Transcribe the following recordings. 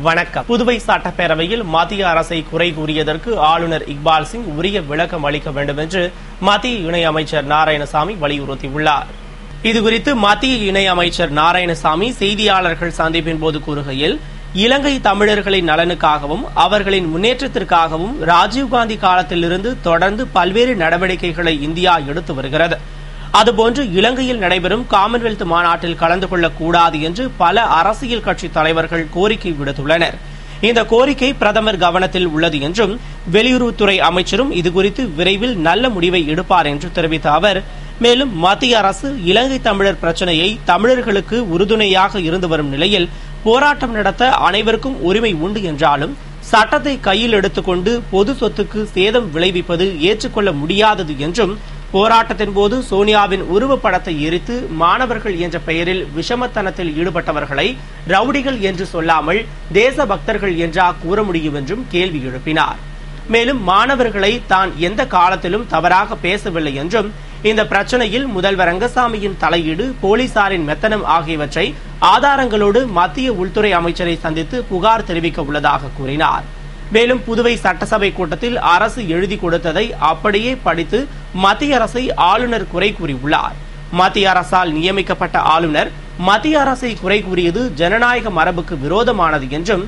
வணக்கம். புதுவை சட்டப்பேரவையில் மத்திய அரசை குறை கூறியதற்கு ஆளுநர் இக்பால் சிங் உரிய விளக்கம் அளிக்க வேண்டும் என்று மத்திய இணையமைச்சர் நாராயணசாமி வலியுறுத்தியுள்ளார். இதுகுறித்து மத்திய இணையமைச்சர் நாராயணசாமி செய்தியாளர்கள் சந்திப்பின் போது கூறுகையில், இலங்கை தமிழர்களின் நலனுக்காகவும் அவர்களின் முன்னேற்றத்திற்காகவும் ராஜீவ்காந்தி காலத்திலிருந்து தொடர்ந்து பல்வேறு நடவடிக்கைகளை இந்தியா எடுத்து வருகிறது. அதுபோன்று இலங்கையில் நடைபெறும் காமன்வெல்த் மாநாட்டில் கலந்து கொள்ளக்கூடாது என்று பல அரசியல் கட்சி தலைவர்கள் கோரிக்கை விடுத்துள்ளனர். இந்த கோரிக்கை பிரதமர் கவனத்தில் உள்ளது என்றும் வெளியுறவுத்துறை அமைச்சரும் இதுகுறித்து விரைவில் நல்ல முடிவை எடுப்பார் என்று தெரிவித்த அவர், மேலும் மத்திய அரசு இலங்கை தமிழர் பிரச்சினையை தமிழர்களுக்கு உறுதுணையாக இருந்து வரும் நிலையில் போராட்டம் நடத்த அனைவருக்கும் உரிமை உண்டு என்றாலும் சட்டத்தை கையில் எடுத்துக்கொண்டு பொது சொத்துக்கு சேதம் விளைவிப்பது ஏற்றுக்கொள்ள முடியாதது என்றும், போராட்டத்தின் போது சோனியாவின் உருவப்படத்தை எரித்து மாணவர்கள் என்ற பெயரில் விஷமத்தனத்தில் ஈடுபட்டவர்களை ரவுடிகள் என்று சொல்லாமல் தேசபக்தர்கள் என்றா கூற முடியும் என்றும் கேள்வி எழுப்பினார். மேலும் மாணவர்களை தான் எந்த காலத்திலும் தவறாக பேசவில்லை என்றும், இந்த பிரச்சனையில் முதல்வர் ரங்கசாமியின் தலையீடு, போலீசாரின் மெத்தனம் ஆகியவற்றை ஆதாரங்களோடு மத்திய உள்துறை அமைச்சரை சந்தித்து புகார் தெரிவிக்க உள்ளதாக கூறினார். மேலும் புதுவை சட்டசபை கூட்டத்தில் அரசு எழுதி கொடுத்ததை அப்படியே படித்து மத்திய அரசை ஆளுநர் குறை கூறியுள்ளார். மத்திய அரசால் நியமிக்கப்பட்ட ஆளுநர் மத்திய அரசை குறை கூறியது ஜனநாயக மரபுக்கு விரோதமானது என்றும்,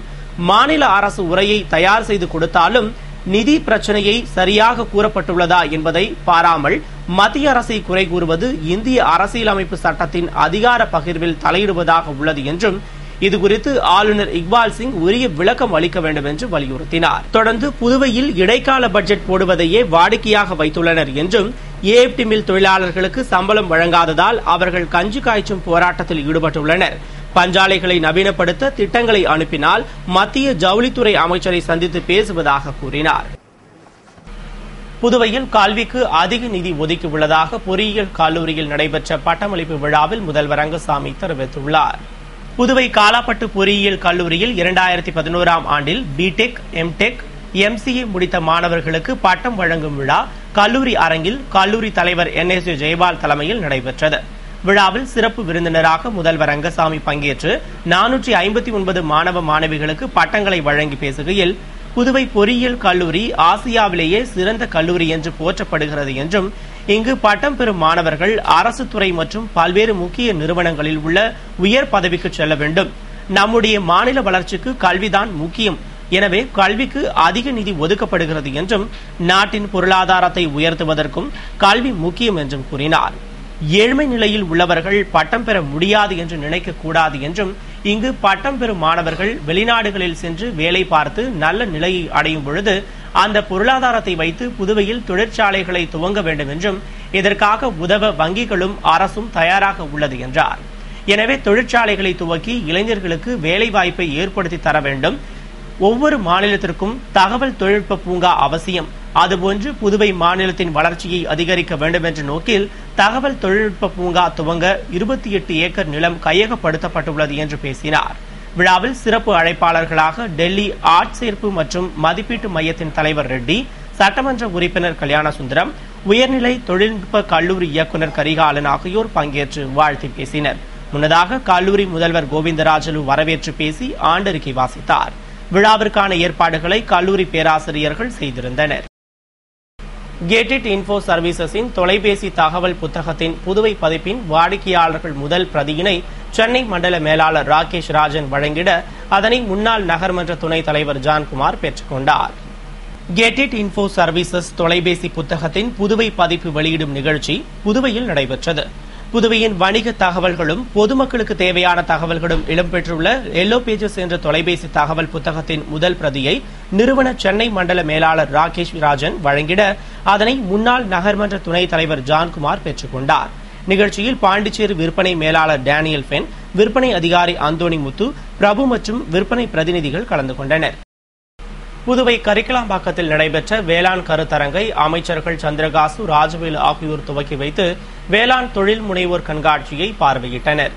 மாநில அரசு உரையை தயார் செய்து கொடுத்தாலும் நிதி பிரச்சனையை சரியாக கூறப்பட்டுள்ளதா என்பதை பாராமல் மத்திய அரசை குறை கூறுவது இந்திய அரசியலமைப்பு சட்டத்தின் அதிகார பகிர்வில் தலையிடுவதாக உள்ளது என்றும், இதுகுறித்து ஆளுநர் இக்பால் சிங் உரிய விளக்கம் அளிக்க வேண்டும் என்று வலியுறுத்தினார். தொடர்ந்து புதுவையில் இடைக்கால பட்ஜெட் போடுவதையே வாடிக்கையாக வைத்துள்ளனர் என்றும், ஏஎப்டி மில் தொழிலாளர்களுக்கு சம்பளம் வழங்காததால் அவர்கள் கஞ்சி காய்ச்சும் போராட்டத்தில் ஈடுபட்டுள்ளனர். பஞ்சாலைகளை நவீனப்படுத்த திட்டங்களை அனுப்பினால் மத்திய ஜவுளித்துறை அமைச்சரை சந்தித்து பேசுவதாக கூறினார். புதுவையில் கல்விக்கு அதிக நிதி ஒதுக்கியுள்ளதாக பொறியியல் கல்லூரியில் நடைபெற்ற பட்டமளிப்பு விழாவில் முதல்வர் ரங்கசாமி தெரிவித்துள்ளார். புதுவை காலாப்பட்டு பொறியியல் கல்லூரியில் 2011ஆம் ஆண்டில் பிடெக், எம்டெக், எம்சிஏ முடித்த மாணவர்களுக்கு பட்டம் வழங்கும் விழா கல்லூரி அரங்கில் கல்லூரி தலைவர் NSJ ஜெயபால் தலைமையில் நடைபெற்றது. விழாவில் சிறப்பு விருந்தினராக முதல்வர் ரங்கசாமி பங்கேற்று 459 மாணவ மாணவிகளுக்கு பட்டங்களை வழங்கி பேசுகையில், புதுவை பொறியியல் கல்லூரி ஆசியாவிலேயே சிறந்த கல்லூரி என்று போற்றப்படுகிறது என்றும், இங்கு பட்டம் பெறும் மாணவர்கள் அரசு துறை மற்றும் பல்வேறு முக்கிய நிறுவனங்களில் உள்ள உயர் பதவிக்கு செல்ல வேண்டும். நம்முடைய மாநில வளர்ச்சிக்கு கல்விதான் முக்கியம். எனவே கல்விக்கு அதிக நிதி ஒதுக்கப்படுகிறது என்றும், நாட்டின் பொருளாதாரத்தை உயர்த்துவதற்கும் கல்வி முக்கியம் என்றும் கூறினார். ஏழ்மை நிலையில் உள்ளவர்கள் பட்டம் பெற முடியாது என்று நினைக்கக்கூடாது என்றும், இங்கு பட்டம் பெறும் மாணவர்கள் வெளிநாடுகளில் சென்று வேலை பார்த்து நல்ல நிலையை அடையும் பொழுது அந்த பொருளாதாரத்தை வைத்து புதுவையில் தொழிற்சாலைகளை துவங்க வேண்டும் என்றும், இதற்காக உதவ வங்கிகளும் அரசும் தயாராக உள்ளது என்றார். எனவே தொழிற்சாலைகளை துவக்கி இளைஞர்களுக்கு வேலை வாய்ப்பை ஏற்படுத்தி தர வேண்டும். ஒவ்வொரு மாநிலத்திற்கும் தகவல் தொழில்நுட்ப பூங்கா அவசியம். அதுபோன்று புதுவை மாநிலத்தின் வளர்ச்சியை அதிகரிக்க வேண்டும் என்ற நோக்கில் தகவல் தொழில்நுட்ப பூங்கா துவங்க 28 ஏக்கர் நிலம் கையகப்படுத்தப்பட்டுள்ளது என்று பேசினார். விழாவில் சிறப்பு அழைப்பாளர்களாக டெல்லி ஆட்சேர்ப்பு மற்றும் மதிப்பீட்டு மையத்தின் தலைவர் ரெட்டி, சட்டமன்ற உறுப்பினர் கல்யாணசுந்தரம், உயர்நிலை தொழில்நுட்ப கல்லூரி இயக்குநர் கரிகாலன் ஆகியோர் பங்கேற்று வாழ்த்தி பேசினர். முன்னதாக கல்லூரி முதல்வர் கோவிந்தராஜலு வரவேற்று பேசி ஆண்டறிக்கை வாசித்தார். விழாவிற்கான ஏற்பாடுகளை கல்லூரி பேராசிரியர்கள் செய்திருந்தனர். கேட் இன்ஃபோ சர்வீசஸின் தொலைபேசி தகவல் புத்தகத்தின் புதுவை பதிப்பின் வாடிக்கையாளர்கள் முதல் பிரதியினை சென்னை மண்டல மேலாளர் ராகேஷ் ராஜன் வழங்கிட அதனை முன்னாள் நகர்மன்ற துணைத் தலைவர் ஜான்குமார் பெற்றுக் கொண்டார். கேட் இன்ஃபோ சர்வீசஸ் தொலைபேசி புத்தகத்தின் புதுவை பதிப்பு வெளியிடும் நிகழ்ச்சி புதுவையில் நடைபெற்றது. புதுவையின் வணிக தகவல்களும் பொதுமக்களுக்கு தேவையான தகவல்களும் இடம்பெற்றுள்ள எல்லோ பேஜஸ் என்ற தொலைபேசி தகவல் புத்தகத்தின் முதல் பிரதியை நிறுவன சென்னை மண்டல மேலாளர் ராகேஷ் ராஜன் வழங்கிட அதனை முன்னாள் நகர்மன்ற துணைத் தலைவர் ஜான்குமார் பெற்றுக் கொண்டார். நிகழ்ச்சியில் பாண்டிச்சேரி விற்பனை மேலாளர் டேனியல் பென், விற்பனை அதிகாரி அந்தோணி முத்து, பிரபு மற்றும் விற்பனை பிரதிநிதிகள் கலந்து கொண்டனர். புதுவை கரிக்கலாம்பாக்கத்தில் நடைபெற்ற வேளாண் கருத்தரங்கை அமைச்சர்கள் சந்திரகாசு, ராஜவேலு ஆகியோர் துவக்கி வைத்து வேளாண் தொழில் முனைவோர் கண்காட்சியை பார்வையிட்டனர்.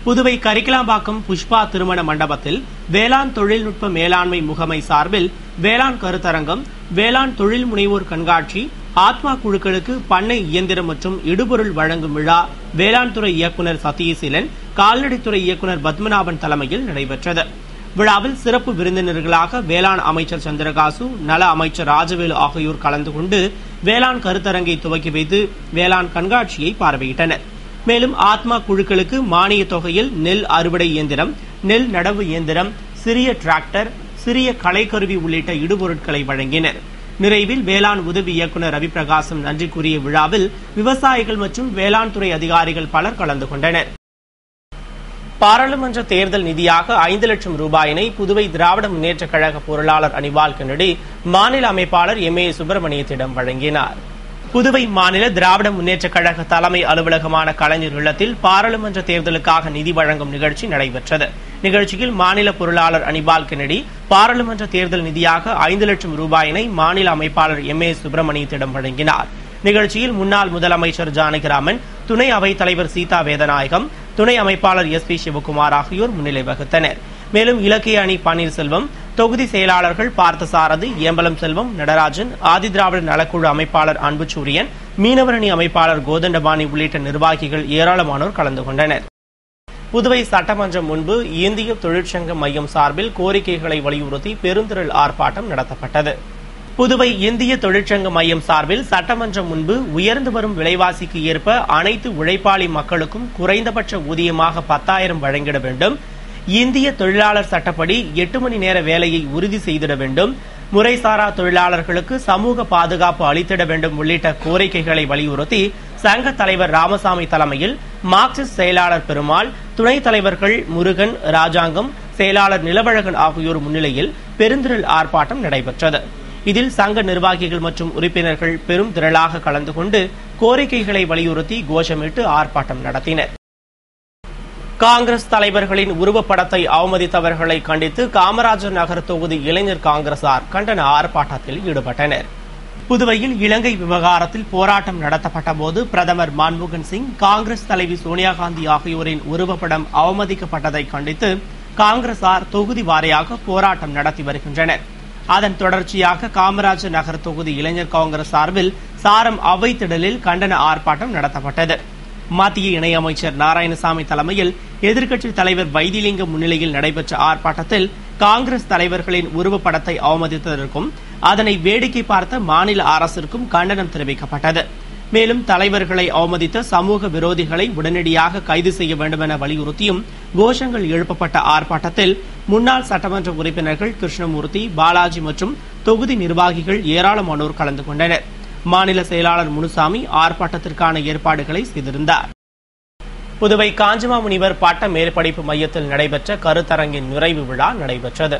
புதுவை கரிக்கலாம்பாக்கம் புஷ்பா திருமண மண்டபத்தில் வேளாண் தொழில்நுட்ப மேலாண்மை முகமை சார்பில் வேளாண் கருத்தரங்கம், வேளாண் தொழில் முனைவோர் கண்காட்சி, ஆத்மா குழுக்களுக்கு பண்ணை இயந்திரம் மற்றும் இடுபொருள் வழங்கும் விழா வேளாண் துறை இயக்குநர் சதீசீலன், கால்நடைத்துறை இயக்குநர் பத்மநாபன் தலைமையில் நடைபெற்றது. விழாவில் சிறப்பு விருந்தினர்களாக வேளாண் அமைச்சர் சந்திரகாசு, நல அமைச்சர் ராஜவேலு ஆகியோர் கலந்து கொண்டு வேளாண் கருத்தரங்கை துவக்கி வைத்து வேளாண் கண்காட்சியை பார்வையிட்டனர். மேலும் ஆத்மா குழுக்களுக்கு மானிய தொகையில் நெல் அறுவடை இயந்திரம், நெல் நடவு இயந்திரம், சிறிய டிராக்டர், சிறிய களைக்கருவி உள்ளிட்ட இடுபொருட்களை வழங்கினர். நிறைவில் வேளாண் உதவி இயக்குநர் ரவிபிரகாசம் நன்றி கூறிய விழாவில் விவசாயிகள் மற்றும் வேளாண் துறை அதிகாரிகள் பலர் கலந்து கொண்டனர். பாராளுமன்ற தேர்தல் நிதியாக 5 லட்சம் ரூபாயினை புதுவை திராவிட முன்னேற்ற கழக பொருளாளர் அனிபால் கென்னடி மாநில அமைப்பாளர் MA சுப்பிரமணியத்திடம் வழங்கினார். புதுவை மாநில திராவிட முன்னேற்ற கழக தலைமை அலுவலகமான கலைஞர் இல்லத்தில் பாராளுமன்ற தேர்தலுக்காக நிதி வழங்கும் நிகழ்ச்சி நடைபெற்றது. நிகழ்ச்சியில் மாநில பொருளாளர் அனிபால் கென்னடி பாராளுமன்ற தேர்தல் நிதியாக 5 லட்சம் ரூபாயினை மாநில அமைப்பாளர் MA சுப்பிரமணியத்திடம் வழங்கினார். நிகழ்ச்சியில் முன்னாள் முதலமைச்சர் ஜானகிராமன், துணை அவைத் தலைவர் சீதா வேதநாயகம், துணை அமைப்பாளர் SP சிவகுமார் ஆகியோர் முன்னிலை வகித்தனர். மேலும் இலக்கிய அணி பன்னீர்செல்வம், தொகுதி செயலாளர்கள் பார்த்தசாரதி, ஏம்பலம் செல்வம், நடராஜன், ஆதிதிராவிட நலக்குழு அமைப்பாளர் அன்புச்சூரியன், மீனவரணி அமைப்பாளர் கோதண்டபாணி உள்ளிட்ட நிர்வாகிகள் ஏராளமானோர் கலந்து கொண்டனர். புதுவை சட்டமன்றம் முன்பு இந்திய தொழிற்சங்க மையம் சார்பில் கோரிக்கைகளை வலியுறுத்தி பெருந்திரள் ஆர்ப்பாட்டம் நடத்தப்பட்டது. புதுவை இந்திய தொழிற்சங்க மையம் சார்பில் சட்டமன்றம் முன்பு உயர்ந்து வரும் விலைவாசிக்கு ஏற்ப அனைத்து உழைப்பாளி மக்களுக்கும் குறைந்தபட்ச ஊதியமாக 10,000 வழங்கிட வேண்டும், இந்திய தொழிலாளர் சட்டப்படி 8 மணி நேர வேலையை உறுதி செய்திட வேண்டும், முறைசாரா தொழிலாளர்களுக்கு சமூக பாதுகாப்பு அளித்திட வேண்டும் உள்ளிட்ட கோரிக்கைகளை வலியுறுத்தி சங்க தலைவர் ராமசாமி தலைமையில் மார்க்சிஸ்ட் செயலாளர் பெருமாள், துணைத் தலைவர்கள் முருகன், ராஜாங்கம், செயலாளர் நிலவழகன் ஆகியோர் முன்னிலையில் பெருந்திரள் ஆர்ப்பாட்டம் நடைபெற்றது. இதில் சங்க நிர்வாகிகள் மற்றும் உறுப்பினர்கள் பெரும் திரளாக கலந்து கொண்டு கோரிக்கைகளை வலியுறுத்தி கோஷமிட்டு ஆர்ப்பாட்டம் நடத்தினர். காங்கிரஸ் தலைவர்களின் உருவப்படத்தை அவமதித்தவர்களை கண்டித்து காமராஜர் நகர் தொகுதி இளைஞர் காங்கிரசார் கண்டன ஆர்ப்பாட்டத்தில் ஈடுபட்டனர். புதுவையில் இலங்கை விவகாரத்தில் போராட்டம் நடத்தப்பட்ட போது பிரதமர் மன்மோகன் சிங், காங்கிரஸ் தலைவி சோனியா காந்தி ஆகியோரின் உருவப்படம் அவமதிக்கப்பட்டதை கண்டித்து காங்கிரசார் தொகுதி வாரியாக போராட்டம் நடத்தி வருகின்றனர். அதன் தொடர்ச்சியாக காமராஜர் நகர் தொகுதி இளைஞர் காங்கிரஸ் சார்பில் சாரம் அவை திடலில் கண்டன ஆர்ப்பாட்டம் நடத்தப்பட்டது. மத்திய இணையமைச்சர் நாராயணசாமி தலைமையில் எதிர்க்கட்சித் தலைவர் வைத்திலிங்கம் முன்னிலையில் நடைபெற்ற ஆர்ப்பாட்டத்தில் காங்கிரஸ் தலைவர்களின் உருவப்படத்தை அவமதித்ததற்கும் அதனை வேடிக்கை பார்த்த மாநில அரசிற்கும் கண்டனம் தெரிவிக்கப்பட்டது. மேலும் தலைவர்களை அவமதித்த சமூக விரோதிகளை உடனடியாக கைது செய்ய வேண்டும் என வலியுறுத்தியும் கோஷங்கள் எழுப்பப்பட்ட ஆர்ப்பாட்டத்தில் முன்னாள் சட்டமன்ற உறுப்பினர்கள் கிருஷ்ணமூர்த்தி, பாலாஜி மற்றும் தொகுதி நிர்வாகிகள் ஏராளமானோர் கலந்து கொண்டனர். மாநில செயலாளர் முனுசாமி ஆர்ப்பாட்டத்திற்கான ஏற்பாடுகளை செய்திருந்தார். புதுவை காஞ்சிமாமுனிவர் பட்ட மேற்படிப்பு மையத்தில் நடைபெற்ற கருத்தரங்கின் நிறைவு விழா நடைபெற்றது.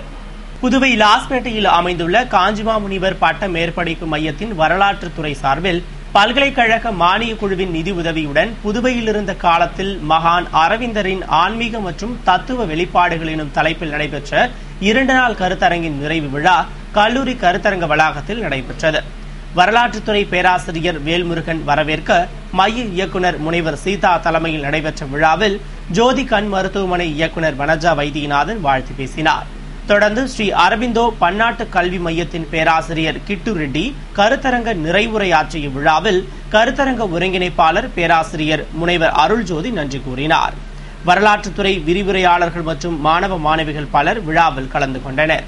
புதுவை லாஸ்பேட்டையில் அமைந்துள்ள காஞ்சிமாமுனிவர் பட்ட மேற்படிப்பு மையத்தின் வரலாற்றுத்துறை சார்பில் பல்கலைக்கழக மானிய குழுவின் நிதி உதவியுடன் புதுவையில் இருந்த காலத்தில் மகான் அரவிந்தரின் ஆன்மீக மற்றும் தத்துவ வெளிப்பாடுகள் எனும் தலைப்பில் நடைபெற்ற 2 நாள் கருத்தரங்கின் நிறைவு விழா கல்லூரி கருத்தரங்க வளாகத்தில் நடைபெற்றது. வரலாற்றுத்துறை பேராசிரியர் வேல்முருகன் வரவேற்க மைய இயக்குநர் முனைவர் சீதா தலைமையில் நடைபெற்ற விழாவில் ஜோதி கண் மருத்துவமனை இயக்குநர் வனஜா வைத்தியநாதன் வாழ்த்து பேசினார். தொடர்ந்து ஸ்ரீ அரபிந்தோ பன்னாட்டு கல்வி மையத்தின் பேராசிரியர் கிட்டு ரெட்டி கருத்தரங்க நிறைவுரையாற்றிய விழாவில் கருத்தரங்க ஒருங்கிணைப்பாளர் பேராசிரியர் முனைவர் அருள்ஜோதி நன்றி கூறினார். வரலாற்றுத்துறை விரிவுரையாளர்கள் மற்றும் மாணவ மாணவிகள் பலர் விழாவில் கலந்து கொண்டனர்.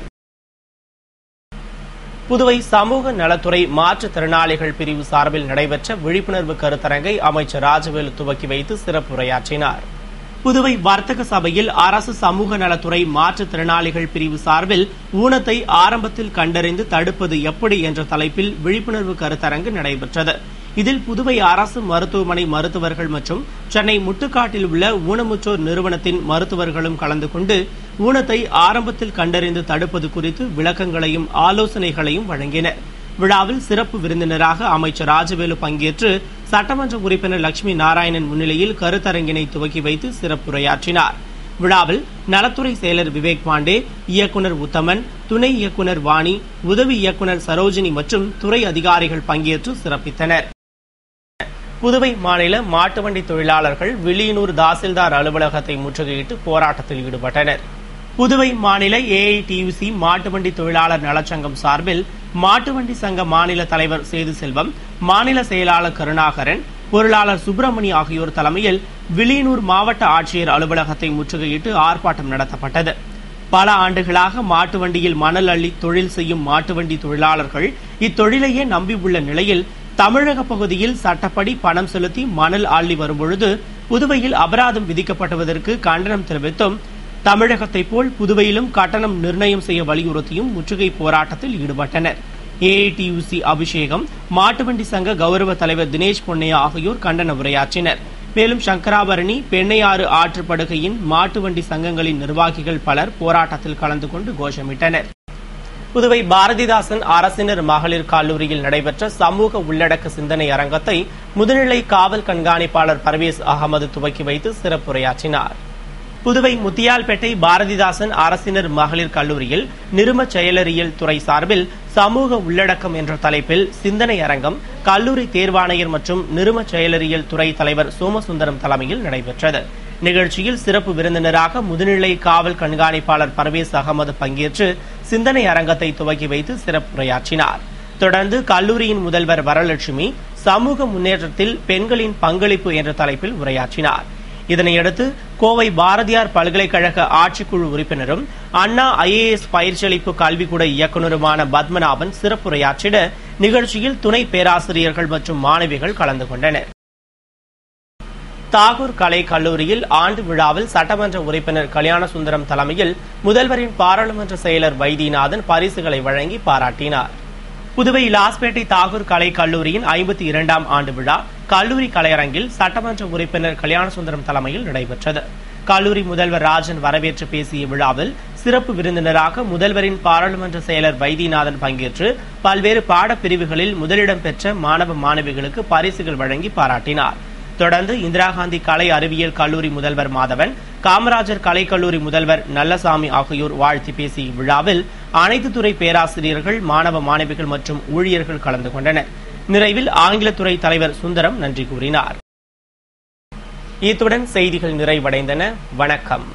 புதுவை சமூக நலத்துறை மாற்றுத்திறனாளிகள் பிரிவு சார்பில் நடைபெற்ற விழிப்புணர்வு கருத்தரங்கை அமைச்சர் ராஜவேலு துவக்கி வைத்து சிறப்புரையாற்றினார். புதுவை வர்த்தக சபையில் அரசு சமூக நலத்துறை மாற்றுத்திறனாளிகள் பிரிவு சார்பில் ஊனத்தை ஆரம்பத்தில் கண்டறிந்து தடுப்பது எப்படி என்ற தலைப்பில் விழிப்புணர்வு கருத்தரங்கு நடைபெற்றது. இதில் புதுவை அரசு மருத்துவமனை மருத்துவர்கள் மற்றும் சென்னை முட்டுக்காட்டில் உள்ள ஊனமுற்றோர் நிறுவனத்தின் மருத்துவர்களும் கலந்து கொண்டு ஊனத்தை ஆரம்பத்தில் கண்டறிந்து தடுப்பது குறித்து விளக்கங்களையும் ஆலோசனைகளையும் வழங்கினர். விழாவில் சிறப்பு விருந்தினராக அமைச்சர் ராஜவேலு பங்கேற்று சட்டமன்ற உறுப்பினர் லட்சுமி நாராயணன் முன்னிலையில் கருத்தரங்கினை துவக்கி வைத்து சிறப்புரையாற்றினார். விழாவில் நலத்துறை செயலர் விவேக் பாண்டே, இயக்குநர் உத்தமன், துணை இயக்குநர் வாணி, உதவி இயக்குநர் சரோஜினி மற்றும் துறை அதிகாரிகள் பங்கேற்று சிறப்பித்தனர். புதுவை மாநில மாட்டுவண்டி தொழிலாளர்கள் வில்லியனூர் தாசில்தார் அலுவலகத்தை முற்றுகையிட்டு போராட்டத்தில் ஈடுபட்டனர். புதுவை மாநில AITUC மாட்டுவண்டி தொழிலாளர் நலச்சங்கம் சார்பில் மாட்டுவண்டி சங்க மாநில தலைவர் சேது செல்வம், மாநில செயலாளர் கருணாகரன், பொருளாளர் சுப்பிரமணி ஆகியோர் தலைமையில் வில்லியனூர் மாவட்ட ஆட்சியர் அலுவலகத்தை முற்றுகையிட்டு ஆர்ப்பாட்டம் நடத்தப்பட்டது. பல ஆண்டுகளாக மாட்டு வண்டியில் மணல் அள்ளி தொழில் செய்யும் மாட்டு வண்டி தொழிலாளர்கள் இத்தொழிலையே நம்பியுள்ள நிலையில் தமிழக பகுதியில் சட்டப்படி பணம் செலுத்தி மணல் அள்ளி வரும்பொழுது புதுவையில் அபராதம் விதிக்கப்படுவதற்கு கண்டனம் தெரிவித்தும் தமிழகத்தை போல் புதுவையிலும் கட்டணம் நிர்ணயம் செய்ய வலியுறுத்தியும் முற்றுகை போராட்டத்தில் ஈடுபட்டனர். ஏஐடியூசி அபிஷேகம், மாட்டுவண்டி சங்க கௌரவ தலைவர் தினேஷ் பொன்னையா ஆகியோர் கண்டன உரையாற்றினர். மேலும் சங்கராபரணி, பெண்ணையாறு ஆற்றுப்படுகையின் மாட்டுவண்டி சங்கங்களின் நிர்வாகிகள் பலர் போராட்டத்தில் கலந்து கொண்டு கோஷமிட்டனர். புதுவை பாரதிதாசன் அரசினர் மகளிர் கல்லூரியில் நடைபெற்ற சமூக உள்ளடக்க சிந்தனை அரங்கத்தை முதுநிலை காவல் கண்காணிப்பாளர் பர்வேஸ் அகமது துவக்கி வைத்து சிறப்புரையாற்றினார். புதுவை முத்தியால்பேட்டை பாரதிதாசன் அரசினர் மகளிர் கல்லூரியில் நிரும செயலறியல் துறை சார்பில் சமூக உள்ளடக்கம் என்ற தலைப்பில் சிந்தனை அரங்கம் கல்லூரி தேர்வாணையர் மற்றும் நிரும செயலறியல் துறை தலைவர் சோமசுந்தரம் தலைமையில் நடைபெற்றது. நிகழ்ச்சியில் சிறப்பு விருந்தினராக முதுநிலை காவல் கண்காணிப்பாளர் பர்வேஸ் அகமது பங்கேற்று சிந்தனை அரங்கத்தை துவக்கி வைத்து சிறப்புரையாற்றினார். தொடர்ந்து கல்லூரியின் முதல்வர் வரலட்சுமி சமூக முன்னேற்றத்தில் பெண்களின் பங்களிப்பு என்ற தலைப்பில் உரையாற்றினார். இதனையடுத்து கோவை பாரதியார் பல்கலைக்கழக ஆட்சிக்குழு உறுப்பினரும் அண்ணா ஐஏஎஸ் பயிற்சியளிப்பு கல்விக்கூட இயக்குநருமான பத்மநாபன் சிறப்புரையாற்றிட நிகழ்ச்சியில் துணை பேராசிரியர்கள் மற்றும் மாணவிகள் கலந்து கொண்டனர். தாகூர் கலை கல்லூரியில் ஆண்டு விழாவில் சட்டமன்ற உறுப்பினர் கல்யாணசுந்தரம் தலைமையில் முதல்வரின் பாராளுமன்ற செயலர் வைத்தியநாதன் பரிசுகளை வழங்கி பாராட்டினார். புதுவை லாஸ்பேட்டை தாகூர் கலை கல்லூரியின் 52ஆம் ஆண்டு விழா கல்லூரி கலையரங்கில் சட்டமன்ற உறுப்பினர் கல்யாணசுந்தரம் தலைமையில் நடைபெற்றது. கல்லூரி முதல்வர் ராஜன் வரவேற்று பேசிய விழாவில் சிறப்பு விருந்தினராக முதல்வரின் பாராளுமன்ற செயலர் வைத்தியநாதன் பங்கேற்று பல்வேறு பாடப்பிரிவுகளில் முதலிடம் பெற்ற மாணவ மாணவிகளுக்கு பரிசுகள் வழங்கி பாராட்டினார். தொடர்ந்து இந்திரா காந்தி கலை அறிவியல் கல்லூரி முதல்வர் மாதவன், காமராஜர் கலைக்கல்லூரி முதல்வர் நல்லசாமி ஆகியோர் வாழ்த்தி பேசிய விழாவில் அனைத்து துறை பேராசிரியர்கள், மாணவ மாணவிகள் மற்றும் ஊழியர்கள் கலந்து கொண்டனர். நிறைவில் ஆங்கிலத்துறை தலைவர் சுந்தரம் நன்றி கூறினார். இத்துடன் செய்திகள் நிறைவடைந்தன. வணக்கம்.